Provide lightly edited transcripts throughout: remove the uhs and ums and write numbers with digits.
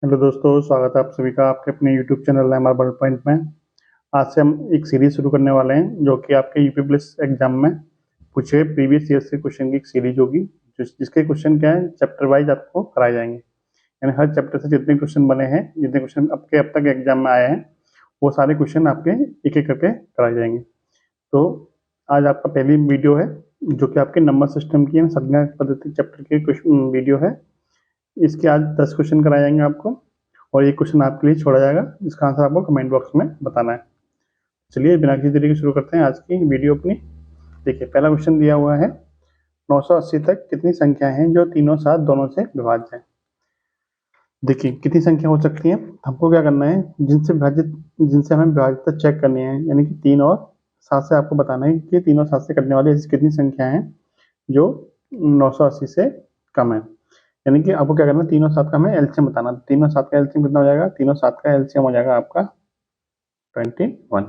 Hello दोस्तों, स्वागत है आप सभी का आपके अपने YouTube channel MR Build Point में। आज से हम एक सीरीज शुरू करने वाले हैं जो कि आपके यूपी पुलिस एग्जाम में पूछे गए प्रीवियस ईयर से क्वेश्चन की एक सीरीज होगी, जिसके क्वेश्चन क्या है, चैप्टर वाइज आपको कराए जाएंगे। यानी हर चैप्टर से जितने क्वेश्चन बने हैं, जितने क्वेश्चन आपके अब तक एग्जाम में आए हैं, वो सारे क्वेश्चन आपके एक एक करके कराए जाएंगे। तो आज आपका पहली वीडियो है जो कि आपके नंबर सिस्टम की संज्ञा पद्धति चैप्टर की वीडियो है। इसके आज 10 क्वेश्चन कराए जाएंगे आपको, और एक क्वेश्चन आपके लिए छोड़ा जाएगा जिसका आंसर आपको कमेंट बॉक्स में बताना है। चलिए बिना किसी देरी के शुरू करते हैं आज की वीडियो अपनी। देखिए, पहला क्वेश्चन दिया हुआ है, 980 तक कितनी संख्या हैं जो तीनों साथ दोनों से विभाज्य हैं। देखिए, कितनी संख्या हो सकती है, हमको क्या करना है, जिनसे हमें विभाज्यता चेक करनी है, यानी कि 3 और 7 से आपको बताना है कि 3 और 7 से कटने वाली ऐसी कितनी संख्या हैं जो 980 से कम है। यानी कि आपको क्या करना है, 3 और 7 का हमें एलसीएम बताना। 3 और 7 का एलसीएम कितना हो जाएगा, 3 और 7 का एलसीएम हो जाएगा आपका 21।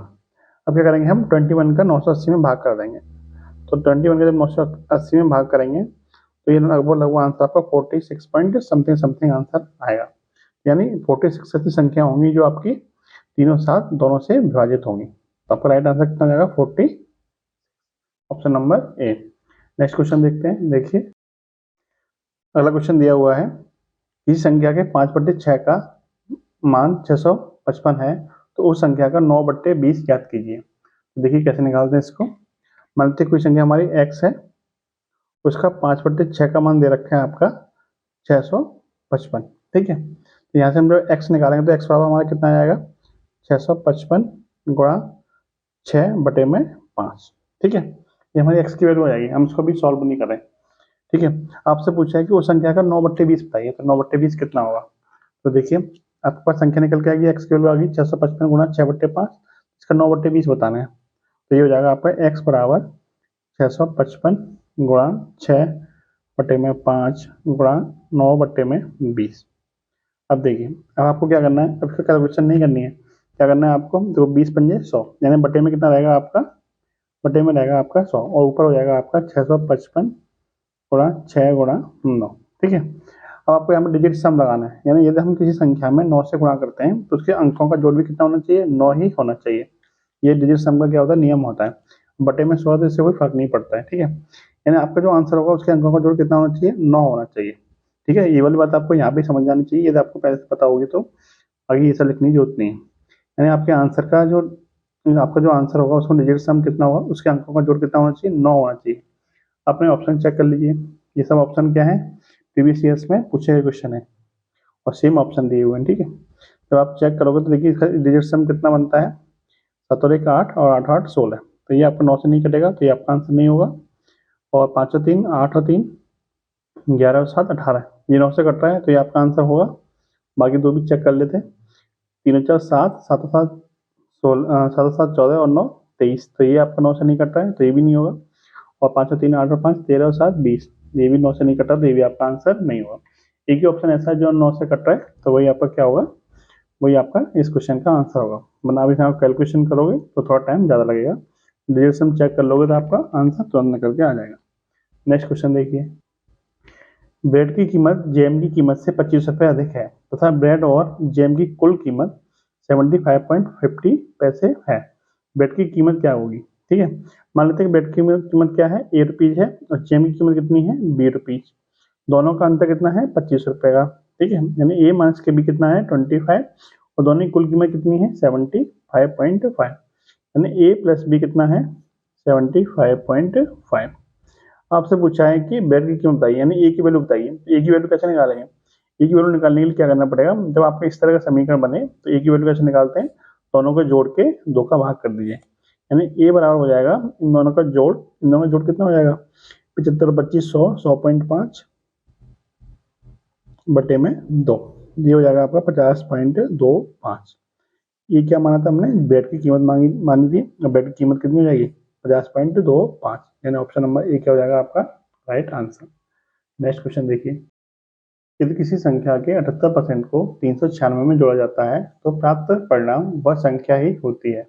अब क्या करेंगे, हम 21 का 980 में भाग कर देंगे। तो 21 का जब 980 में भाग करेंगे तो ये लगभग आंसर आपका 46 पॉइंट समथिंग समथिंग आंसर आएगा। यानी 46 ऐसी संख्या होंगी जो आपकी तीनों साथ दोनों से विभाजित होंगी। तो आपका राइट आंसर कितना जाएगा, 40, option number A. Next question देखते हैं। देखिए, अगला क्वेश्चन दिया हुआ है, किसी संख्या के 5/6 का मान 655 है तो उस संख्या का 9/20 ज्ञात कीजिए। तो देखिए कैसे निकालते हैं इसको। मान लीजिए कोई संख्या हमारी x है, उसका 5/6 का मान दे रखा है आपका 655। ठीक है, तो यहाँ से हम जब x निकालेंगे तो x बराबर हमारा कितना आ जाएगा, 655 गुणा 6/5। ठीक है, ये हमारी x की वैल्यू हो जाएगी। हम इसको भी सॉल्व नहीं कर रहे। ठीक है, आपसे पूछा है कि उस संख्या का 9/20 बताइए, तो 9/20 कितना होगा। तो देखिए, आपके पास संख्या निकल के आएगी, एक्स की वैल्यू आ गई 655 गुणा 6/5, इसका 9/20 बताना है। तो ये हो जाएगा आपका एक्स बराबर 655 गुणा 6/5 गुणा 9/20। अब देखिए, अब आपको क्या करना है, अब इसका कैलकुलेशन नहीं करनी है। क्या करना है आपको, तो 20 पंजे 100, यानी बटे में कितना रहेगा आपका, बटे में रहेगा आपका 100, और ऊपर हो जाएगा आपका 655 गुणा 6 गुणा 9। ठीक है, अब आपको यहाँ पे डिजिट सम लगाना है। यानी यदि हम किसी संख्या में 9 से गुणा करते हैं तो उसके अंकों का जोड़ भी कितना होना चाहिए, 9 ही होना चाहिए। ये डिजिट सम का क्या होता है, नियम होता है। बटे में 100 से कोई फर्क नहीं पड़ता है। ठीक है, यानी आपका जो आंसर होगा उसके अंकों का जोड़ कितना होना चाहिए, 9 होना चाहिए। ठीक है, ये वाली बात आपको यहाँ पे समझ जानी चाहिए। यदि आपको पहले से पता होगी तो आगे ये सब लिखने की जरूरत नहीं है। यानी आपके आंसर का जो आपका जो आंसर होगा उसको डिजिट सम कितना होगा, उसके अंकों का जोड़ कितना होना चाहिए, 9 होना चाहिए। अपने ऑप्शन चेक कर लीजिए, ये सब ऑप्शन क्या है, प्रीवियस ईयर्स में पूछे गए क्वेश्चन है और सेम ऑप्शन दिए हुए हैं। ठीक है, जब आप चेक करोगे तो देखिए इसका डिजिट सम कितना बनता है, 7 और 1 8 और 8 8 16। तो ये आपका 9 से नहीं कटेगा, तो ये आपका आंसर नहीं होगा। और 5 और 3 8 और 3 11 और 7 18, ये 9 से कट रहा है, तो ये आपका आंसर होगा। बाकी दो भी चेक कर लेते हैं, 3 और 4 7, 7 और 7 16, 7 और 7 14 और 9 23, तो ये आपका 9 से नहीं कट रहा है, तो ये भी नहीं होगा। और 5 और 3 8 और 5 13 और 7 20, ये भी 9 से नहीं कटा, तो ये भी आपका आंसर नहीं होगा। एक ही ऑप्शन ऐसा है जो 9 से कट रहा है, तो वही आपका क्या होगा, वही आपका इस क्वेश्चन का आंसर होगा। वरना अभी आप कैलकुलेशन करोगे तो थोड़ा टाइम ज़्यादा लगेगा, डिजिट चेक कर लोगे तो आपका आंसर तुरंत निकल के आ जाएगा। नेक्स्ट क्वेश्चन देखिए, ब्रेड की कीमत जैम की कीमत से 25 रुपये अधिक है तथा ब्रेड और जैम की कुल कीमत 75.50 पैसे है। ब्रेड की कीमत क्या होगी। ठीक है, मान लेते हैं कि ब्रेड की कीमत क्या है, ₹8 है, और जैम की कीमत कितनी है, ₹20। दोनों का अंतर कितना है, 25 रुपये का। ठीक है, यानी ए माइनस के बी कितना है, 25, और दोनों की कुल कीमत कितनी है, 75.5। यानी ए प्लस बी कितना है, 75.5। आपसे पूछा है कि ब्रेड की कीमत बताइए, यानी ए की वैल्यू बताइए। ए की वैल्यू कैसे निकालेंगे, ए की वैल्यू निकालने के लिए क्या करना पड़ेगा, जब आपका इस तरह का समीकरण बने तो ए की वैल्यू कैसे निकालते हैं, दोनों को जोड़ के 2 का भाग कर दीजिए। यानी ए बराबर हो जाएगा इन दोनों का जोड़, इन दोनों का जोड़ कितना हो जाएगा, 75 25 100 100.5 बटे में 2, ये हो जाएगा आपका 50.25। ये क्या माना था हमने, ब्रेड की कीमत मानी थी, और ब्रेड की कीमत कितनी हो जाएगी, 50.25। यानी ऑप्शन नंबर ए क्या हो जाएगा आपका राइट आंसर। नेक्स्ट क्वेश्चन देखिए, यदि किसी संख्या के 78% को 396 में जोड़ा जाता है तो प्राप्त परिणाम वह संख्या ही होती है।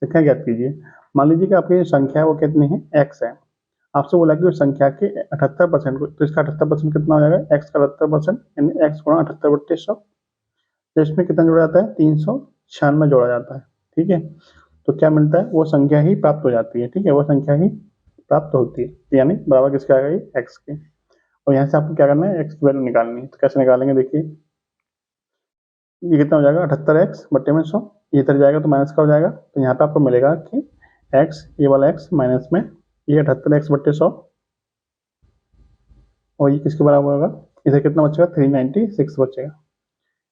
संख्या ज्ञात कीजिए। मान लीजिए कि आपकी संख्या है वो कितनी है, x है। आपसे बोला कि उस संख्या के 78% को, तो इसका 78% कितना हो जाएगा, x का 78%, यानी x गुणा 78/100। तो इसमें कितना जोड़ा जाता है, 396 जोड़ा जाता है। ठीक है, तो क्या मिलता है, वो संख्या ही प्राप्त हो जाती है। ठीक है, वो संख्या ही प्राप्त होती है, यानी बराबर किसके आ गई, एक्स के। और यहाँ से आपको क्या करना है, एक्स की वैल्यू निकालनी है। तो कैसे निकालेंगे, देखिए ये कितना हो जाएगा, 78x बट्टे में 100, ये इधर जाएगा तो माइनस का हो जाएगा। तो यहाँ पे आपको मिलेगा कि x, ये वाला x माइनस में ये 78x बट्टे 100, और ये किसके बराबर होगा, इधर कितना बचेगा, 396 बचेगा।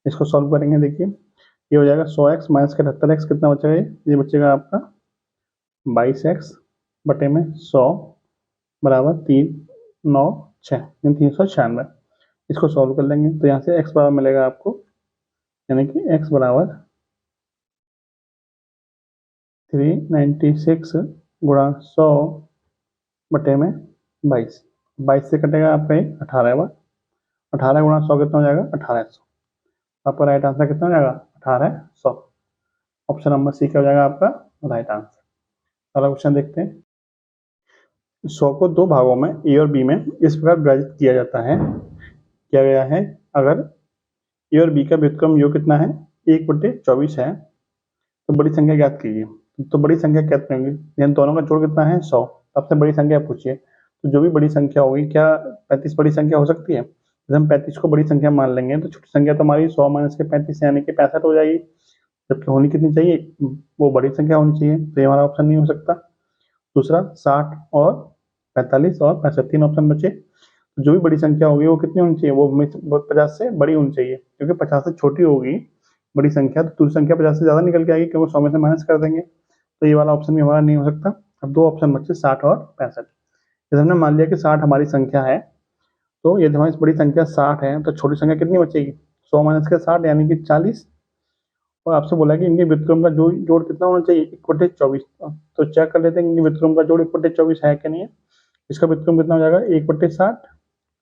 इसको सॉल्व करेंगे, देखिए ये हो जाएगा 100x माइनस का 78x, कितना बचेगा, ये बचेगा आपका 22x बटे में 100 बराबर 396 यानी 396। इसको सॉल्व कर लेंगे तो यहाँ से x बराबर मिलेगा आपको, यानी कि x बराबर 396 गुणा 100 बटे में 22। 22 से कटेगा आपका ये 18 बार, 18 गुणा 100 कितना हो जाएगा, 1800। आपका राइट आंसर कितना हो जाएगा, 1800। ऑप्शन नंबर सी क्या हो जाएगा आपका राइट आंसर। अगला क्वेश्चन देखते हैं। 100 को दो भागों में ए और बी में इस प्रकार विभाजित किया जाता है, किया गया है, अगर ए और बी का व्युत्क्रम योग कितना है, 1/24 है, तो बड़ी संख्या ज्ञात कीजिए। तो बड़ी संख्या क्या होंगी, यानी दोनों का जोड़ कितना है, 100। सबसे बड़ी संख्या पूछिए, तो जो भी बड़ी संख्या होगी, क्या 35 बड़ी संख्या हो सकती है, यदि हम 35 को बड़ी संख्या मान लेंगे तो छोटी संख्या तो हमारी 100 माइनस के 35 यानी कि 65 हो जाएगी, जबकि होनी कितनी चाहिए, वो बड़ी संख्या होनी चाहिए। तो ये हमारा ऑप्शन नहीं हो सकता। दूसरा 60 और 45 और 65 तीन ऑप्शन बचे। तो जो भी बड़ी संख्या होगी वो कितनी होनी चाहिए, वो 50 से बड़ी होनी चाहिए, क्योंकि 50 से छोटी होगी बड़ी संख्या तो दूसरी संख्या 50 से ज्यादा निकल के आएगी, क्योंकि 100 में से माइनस कर देंगे। तो ये वाला ऑप्शन भी हमारा नहीं हो सकता। अब दो ऑप्शन बचे 60 और 65। जैसे हमने मान लिया कि 60 हमारी संख्या है, तो यदि हमारी बड़ी संख्या 60 है तो छोटी संख्या कितनी बचेगी, 100 माइनस के 60 यानी कि 40। और आपसे बोला कि इनके व्युत्क्रम का जोड़ कितना होना चाहिए, 1/24। तो चेक कर लेते हैं इनके व्युत्क्रम का जोड़ 1/24 है कि नहीं है। इसका व्युत्क्रम कितना हो जाएगा, 1/60,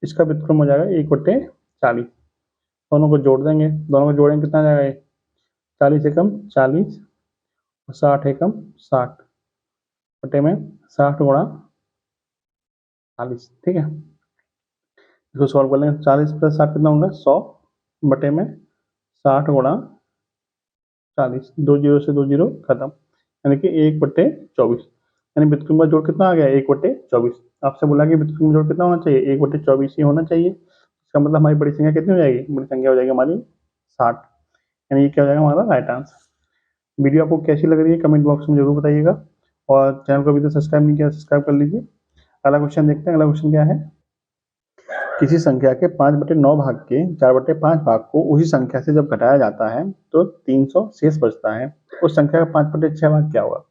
इसका व्युत्क्रम हो जाएगा 1/40। दोनों को जोड़ देंगे, दोनों को जोड़ेंगे कितना आ जाएगा, 40 एकम 40 और 60 एकम 60 बटे में 60 गुणा 40। ठीक है, इसको सॉल्व कर लेंगे। 40 + 60 कितना होगा, 100 बटे में 60 गुणा 40, 2 जीरो से 2 जीरो खत्म, यानी कि 1/24। यानी व्युत्क्रम का जोड़ कितना आ गया, 1/24। आपसे बोला कि व्युत्क्रम जोड़ कितना होना चाहिए, 1/24 ही होना चाहिए। इसका मतलब हमारी बड़ी संख्या कितनी हो जाएगी, बड़ी संख्या हो जाएगी हमारी 60, यानी ये क्या हो जाएगा हमारा राइट आंसर। वीडियो आपको कैसी लग रही है कमेंट बॉक्स में जरूर बताइएगा, और चैनल को अभी तक सब्सक्राइब नहीं किया सब्सक्राइब कर लीजिए। अगला क्वेश्चन देखते हैं। अगला क्वेश्चन क्या है, किसी संख्या के 5/9 भाग के 4/5 भाग को उसी संख्या से जब घटाया जाता है तो 300 शेष बचता है, उस संख्या का 5/6 भाग क्या होगा।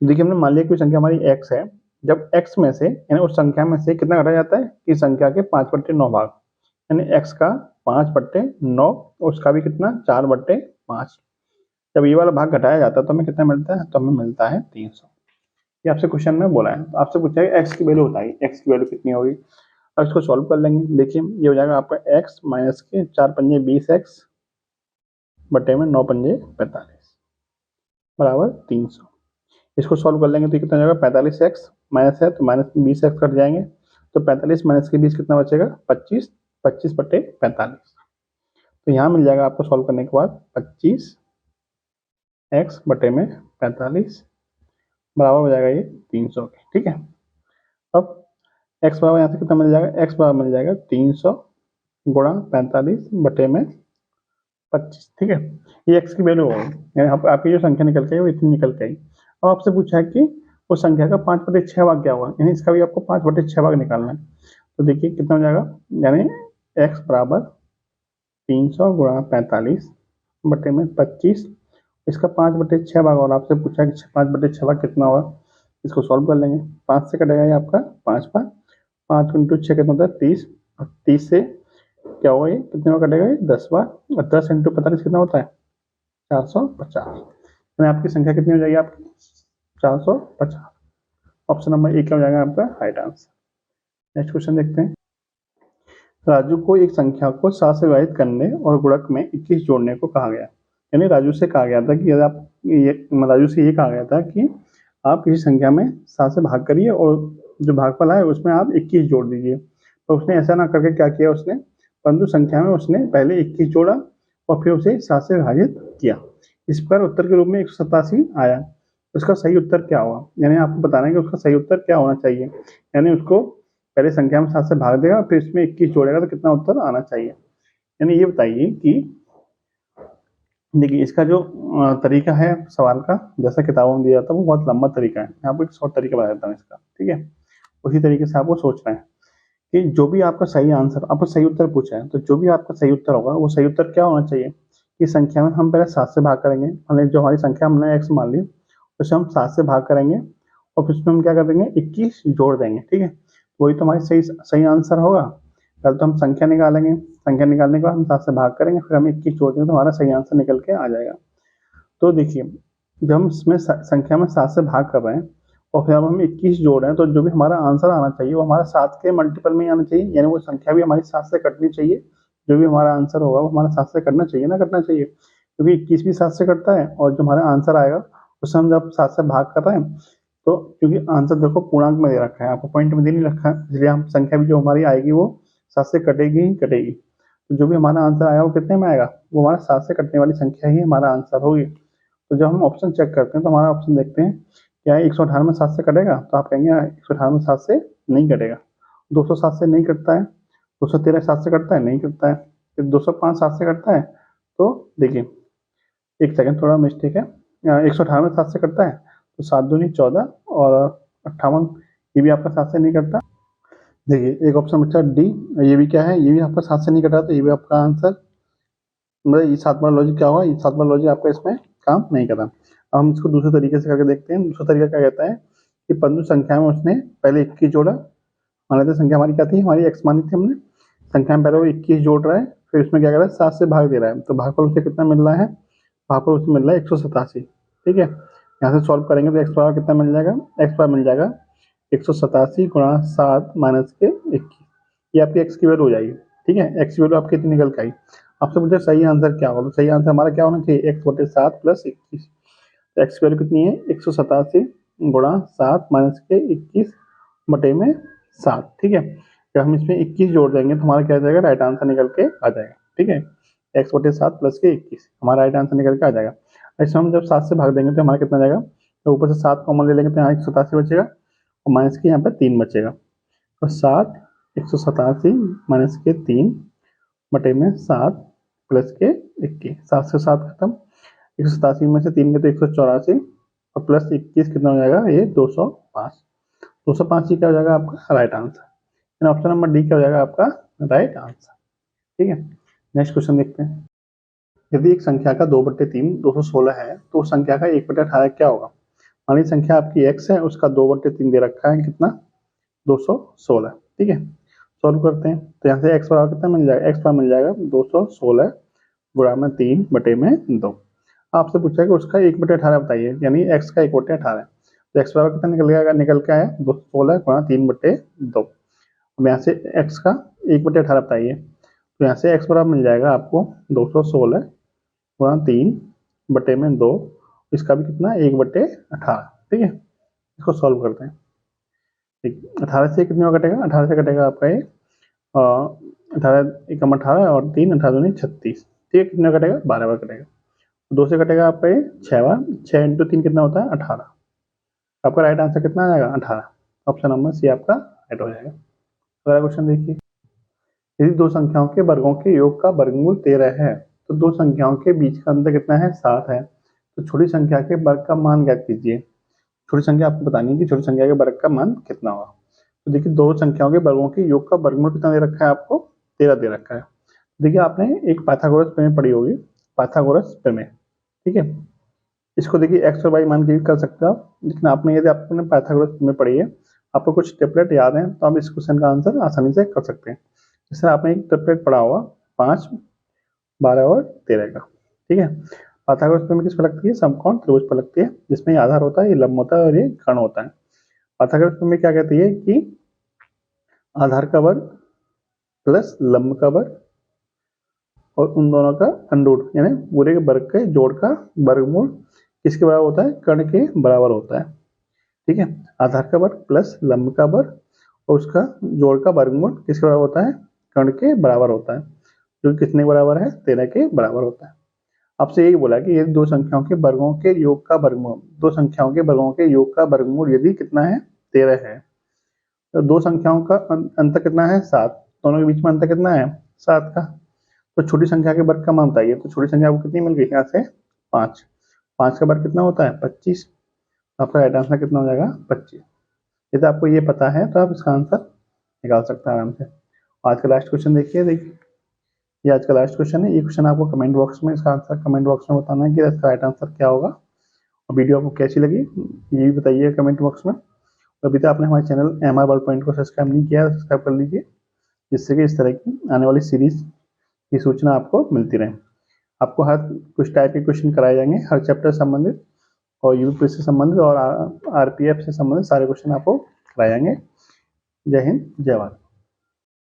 देखिए हमने मान लिया कि संख्या हमारी x है, जब x में से यानी उस संख्या में से कितना घटाया जाता है, कि संख्या के 5/9 भाग, यानी x का 5/9, उसका भी कितना 4/5। जब ये वाला भाग घटाया जाता है तो हमें कितना मिलता है, तो हमें मिलता है 300। ये आपसे क्वेश्चन में बोला है, तो आपसे पूछा है एक्स की वैल्यू बताइए, एक्स की वैल्यू कितनी होगी। अब इसको सॉल्व कर लेंगे। देखिए ये हो जाएगा आपका x माइनस के 4 पंजे 20x बटे में 9 पंजे 45 बराबर 300। इसको सॉल्व कर लेंगे तो कितना हो जाएगा, 45x माइनस है तो माइनस 20x कट जाएंगे, तो 45 माइनस के 20 कितना बचेगा, 25, 25/45। तो यहाँ मिल जाएगा आपको सॉल्व करने के बाद 25x बटे में 45 बराबर हो जाएगा ये 300 के। ठीक है, अब x बराबर यहाँ से कितना मिल जाएगा, x बराबर मिल जाएगा 300 गुणा 45 बटे में 25। ठीक है, ये x की वैल्यू होगी, आपकी जो संख्या निकल के आई वो इतनी निकल के आई। अब आपसे पूछा है कि उस संख्या का 5/6 भाग क्या होगा, यानी इसका भी आपको 5/6 भाग निकालना है। तो देखिए कितना हो जाएगा, यानी x बराबर 300 गुणा 45 बटे में 25, इसका 5/6 भाग, और आपसे पूछा कि 5/6 भाग कितना होगा। इसको सॉल्व कर लेंगे, 5 से कटेगा ये आपका 5 बार, 5 × 6 कितना होता है 30, और 30 से क्या होगा ये कितने बार कटेगा ये 10 बार, और 10 × 45 कितना होता है 450। यानी आपकी संख्या कितनी हो जाएगी, आपकी 450। ऑप्शन नंबर ए क्या हो जाएगा आपका राइट आंसर। नेक्स्ट क्वेश्चन देखते हैं। राजू को एक संख्या को 7 से विभाजित करने और गुणक में 21 जोड़ने को कहा गया। यानी राजू से कहा गया था कि यदि आप राजू से ये कहा गया था कि आप किसी संख्या में 7 से भाग करिए और जो भागफल है उसमें आप 21 जोड़ दीजिए। तो उसने ऐसा ना करके क्या किया उसने, परंतु संख्या में उसने पहले 21 जोड़ा और फिर उसे 7 से विभाजित किया। इस प्रकार उत्तर के रूप में 187 आया। उसका सही उत्तर क्या होगा, यानी आपको बताना है कि उसका सही उत्तर क्या होना चाहिए। यानी उसको पहले संख्या में 7 से भाग देगा, फिर इसमें 21 जोड़ेगा तो कितना उत्तर आना चाहिए। यानी ये बताइए कि देखिए इसका जो तरीका है सवाल का, जैसा किताबों में दिया जाता है, वो बहुत लंबा तरीका है। मैं आपको एक शॉर्ट तरीका बता देता हूँ इसका, ठीक है। उसी तरीके से आपको सोचना है कि जो भी आपका सही आंसर, आपको सही उत्तर पूछा है, तो जो भी आपका सही उत्तर होगा वो सही उत्तर क्या होना चाहिए कि संख्या में हम पहले 7 से भाग करेंगे। हमने जो हमारी संख्या हमने x मान ली, उसे हम 7 से भाग करेंगे और फिर उसमें हम क्या कर देंगे, 21 जोड़ देंगे, ठीक है। वही तो हमारी सही सही आंसर होगा। पहले तो हम संख्या निकालेंगे, संख्या निकालने के बाद हम 7 से भाग करेंगे, फिर हम 21 जोड़ देंगे तो हमारा सही आंसर निकल के आ जाएगा। तो देखिए जब हम इसमें संख्या में 7 से भाग कर रहे हैं और फिर अब हम 21 जोड़ रहे हैं, तो जो भी हमारा आंसर आना चाहिए वो हमारा 7 के मल्टीपल में ही आना चाहिए, यानी वो संख्या भी हमारी 7 से कटनी चाहिए। जो भी हमारा आंसर होगा वो हमारा 7 से कटना चाहिए ना, कटना चाहिए, क्योंकि 21 भी 7 से कटता है और जो हमारा आंसर आएगा उससे हम जब 7 से भाग कर रहे हैं, तो क्योंकि आंसर देखो पूर्णांक में दे रखा है, आपको पॉइंट में दे नहीं रखा है, इसलिए हम संख्या भी जो हमारी आएगी वो 7 से कटेगी ही कटेगी। तो जो भी हमारा आंसर आएगा वो कितने में आएगा, वो हमारा 7 से कटने वाली संख्या ही हमारा आंसर होगी। तो जब हम ऑप्शन चेक करते हैं तो हमारा ऑप्शन देखते हैं क्या 118 में 7 से कटेगा, तो आप कहेंगे 118 में 7 से नहीं कटेगा। 207 से नहीं कटता है, 213 7 से कटता है, नहीं कटता है। फिर 205 7 से कटता है, तो देखिए एक सेकंड थोड़ा मिस्टेक है, 118 में 7 से कटता है, तो 7 दूनी 14 और 58 ये भी आपका 7 से नहीं कटता। देखिए एक ऑप्शन बचा डी, ये भी क्या है, ये भी आपका 7 से नहीं कटा, तो ये भी आपका आंसर, मतलब ये 7 वाला लॉजिक क्या होगा, ये 7 वाला लॉजिक आपका इसमें काम नहीं कर रहा। अब हम इसको दूसरे तरीके से करके देखते हैं। दूसरा तरीका क्या कहता है कि पंद्रह संख्या में उसने पहले 21 जोड़ा, मान लेते संख्या हमारी क्या थी, हमारी x मानी थी हमने, संख्या में पहले वो 21 जोड़ रहा है, फिर उसमें क्या कर रहा है 7 से भाग दे रहा है, तो भागफल उसे कितना मिल रहा है, भागफल उसे मिल रहा है 187, ठीक है। यहाँ से सॉल्व करेंगे तो एक्स पावर कितना मिल जाएगा, एक्स पावर मिल जाएगा 187 गुणा 7 माइनस के 21, ये आपकी एक्स की वैल्यू हो जाएगी, ठीक है। एक्स की वैल्यू आपकी कितनी निकल के आई, आपसे मुझे सही आंसर क्या होगा, तो सही आंसर हमारा क्या होना चाहिए, एक्स बटे 7 प्लस 21। एक्स की वैल्यू कितनी है 187 गुणा 7 माइनस के 21 बटे में 7, ठीक है। जब हम इसमें 21 जोड़ देंगे तो हमारा क्या आ जाएगा, राइट आंसर निकल के आ जाएगा, ठीक है। एक्स बटे 7 प्लस के 21 हमारा राइट आंसर निकल के आ जाएगा। ऐसे हम जब 7 से भाग देंगे तो हमारा कितना जाएगा, तो ऊपर से 7 कॉमन ले लेंगे तो यहाँ 187 बचेगा और माइनस के यहाँ पे 3 बचेगा, तो 7 187 माइनस के 3 बटे में 7 प्लस के 21, 7 से 7 खत्म, 187 में से 3 गए तो 184 और प्लस 21 कितना हो जाएगा, ये 205। 205 ही क्या हो जाएगा आपका right answer, option number D क्या हो जाएगा आपका राइट आंसर, ठीक है। नेक्स्ट क्वेश्चन देखते हैं। यदि एक संख्या का 2/3 216 है तो उस संख्या का 1/18 क्या होगा। मान लीजिए संख्या आपकी x है, उसका 2/3 दे रखा है कितना 216, ठीक है। सॉल्व करते हैं तो यहाँ से x बराबर कितना मिल जाएगा, x बराबर मिल जाएगा 216 गुणा में 3 बटे में 2। आपसे पूछा कि उसका 1/18 बताइए, यानी x का 1/18 है, तो x बराबर कितना निकल के आया 216 गुणा 3/2। अब यहाँ से x का 1/18 बताइए, तो यहाँ से x बराबर मिल जाएगा आपको 216 गुणा 3 बटे में 2, इसका भी कितना 1/18, ठीक है। इसको सॉल्व करते हैं, ठीक 18 से कितने कटेगा, 18 से कटेगा आपका ये 18 एकम 18 और 3 18 दूनी 36, ठीक है। कितने कटेगा 12 बार कटेगा। 2 से कटेगा आपका ये 6 बार, 6 इंटू 3 कितना होता है 18, आपका राइट आंसर कितना आ जाएगा 18, ऑप्शन नंबर सी आपका राइट हो जाएगा। अगला क्वेश्चन देखिए, यदि दो संख्याओं के वर्गों के योग का वर्गमूल 13 है तो दो संख्याओं के बीच का अंतर कितना है 7 है, तो छोटी संख्या के वर्ग का मान ज्ञात कीजिए। छोटी संख्या आपको बतानी है कि छोटी संख्या के वर्ग का मान कितना होगा। तो देखिए दो संख्याओं के वर्गों के योग का वर्गमूल कितना दे रखा है आपको 13 दे रखा है। देखिए आपने एक पाइथागोरस प्रमेय पढ़ी होगी, पाइथागोरस प्रमेय, ठीक है। इसको देखिए एक्स और वाई मान के भी कर सकते हो आप, लेकिन आपने यदि आपने पाइथागोरस प्रमेय पढ़ी है, आपको कुछ टेम्पलेट याद है, तो आप इस क्वेश्चन का आंसर आसानी से कर सकते हैं। जैसे आपने एक टेम्पलेट पढ़ा होगा 5 12 और 13 का, ठीक है। पाइथागोरस प्रमेय किस पर लगती है, समकोण त्रिभुज पर लगती है, जिसमें आधार होता है, ये लंब होता है और ये कर्ण होता है। पाइथागोरस प्रमेय क्या कहती है कि आधार का वर्ग प्लस लंब का वर्ग और उन दोनों का अंडूट, यानी पूरे के वर्ग के जोड़ का वर्गमूल किसके बराबर होता है, कर्ण के बराबर होता है, ठीक है। आधार का वर्ग प्लस लंब का वर्ग और उसका जोड़ का वर्गमूल किसके बराबर होता है, कर्ण के बराबर होता है। जो कितने बराबर है, 13 के बराबर होता है। आपसे यही बोला कि ये दो संख्याओं के वर्गों के योग का वर्गमूल, दो संख्याओं के वर्गों के योग का वर्गमूल यदि कितना है, 13 है, तो दो संख्याओं का अंतर कितना है, 7, दोनों के बीच में अंतर कितना है, 7 का। तो छोटी संख्या के वर्ग का मान बताइए, तो छोटी संख्या आपको कितनी मिल गई यहाँ से, 5, 5 का वर्ग कितना होता है, 25, आपका राइट आंसर कितना हो जाएगा, 25। यदि आपको ये पता है तो आप इसका आंसर निकाल सकते हैं आराम से। आज का लास्ट क्वेश्चन देखिए, ये आज का लास्ट क्वेश्चन है। ये क्वेश्चन आपको कमेंट बॉक्स में, इसका आंसर कमेंट बॉक्स में बताना है कि इसका राइट आंसर क्या होगा। और वीडियो आपको कैसी लगी ये भी बताइए कमेंट बॉक्स में। अभी तक आपने हमारे चैनल MR वर्ल्ड पॉइंट को सब्सक्राइब नहीं किया, सब्सक्राइब कर लीजिए, जिससे कि इस तरह की आने वाली सीरीज की सूचना आपको मिलती रहे। आपको हर कुछ टाइप के क्वेश्चन कराए जाएंगे, हर चैप्टर से संबंधित और यूपी से संबंधित और RPF से संबंधित सारे क्वेश्चन आपको कराए जाएंगे। जय हिंद, जय भारत।